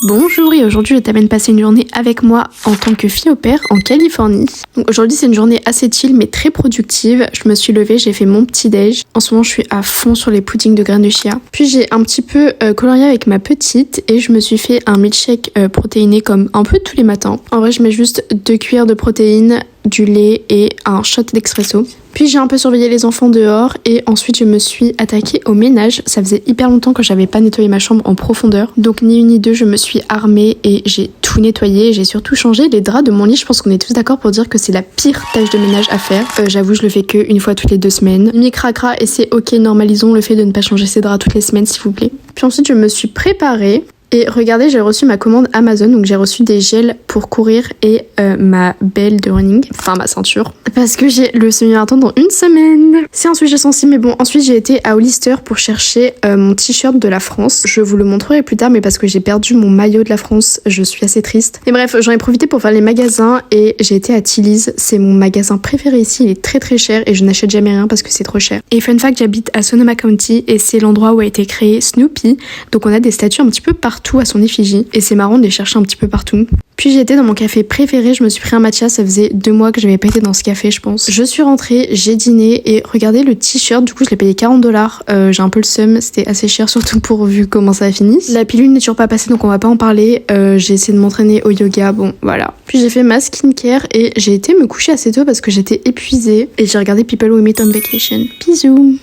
Bonjour et aujourd'hui je t'amène passer une journée avec moi en tant que fille au pair en Californie. Donc aujourd'hui c'est une journée assez chill mais très productive. Je me suis levée, j'ai fait mon petit déj. En ce moment je suis à fond sur les puddings de graines de chia. Puis j'ai un petit peu colorié avec ma petite et je me suis fait un milkshake protéiné comme un peu tous les matins. En vrai je mets juste 2 cuillères de protéines, du lait et un shot d'expresso. Puis j'ai un peu surveillé les enfants dehors et ensuite je me suis attaquée au ménage. Ça faisait hyper longtemps que j'avais pas nettoyé ma chambre en profondeur. Donc ni une ni deux, je me suis armée et j'ai tout nettoyé. J'ai surtout changé les draps de mon lit. Je pense qu'on est tous d'accord pour dire que c'est la pire tâche de ménage à faire. J'avoue, je le fais que une fois toutes les 2 semaines. Mi-cracra et c'est ok, normalisons le fait de ne pas changer ses draps toutes les semaines s'il vous plaît. Puis ensuite je me suis préparée. Et regardez, j'ai reçu ma commande Amazon, donc j'ai reçu des gels pour courir et ma belle de running, enfin ma ceinture, parce que j'ai le semi-marathon dans 1 semaine. C'est un sujet sensible, mais bon, ensuite j'ai été à Hollister pour chercher mon t-shirt de la France. Je vous le montrerai plus tard, mais parce que j'ai perdu mon maillot de la France, je suis assez triste. Et bref, j'en ai profité pour faire les magasins et j'ai été à Tilly's, c'est mon magasin préféré ici, il est très très cher et je n'achète jamais rien parce que c'est trop cher. Et fun fact, j'habite à Sonoma County et c'est l'endroit où a été créé Snoopy, donc on a des statues un petit peu partout à son effigie et c'est marrant de les chercher un petit peu partout. Puis j'étais dans mon café préféré, je me suis pris un matcha, ça faisait 2 mois que j'avais pas été dans ce café je pense. Je suis rentrée, j'ai dîné et regardez le t-shirt, du coup je l'ai payé $40, j'ai un peu le seum, c'était assez cher surtout pour vu comment ça a fini. La pilule n'est toujours pas passée donc on va pas en parler, j'ai essayé de m'entraîner au yoga, bon voilà. Puis j'ai fait ma skincare et j'ai été me coucher assez tôt parce que j'étais épuisée et j'ai regardé People We Meet on Vacation. Bisous.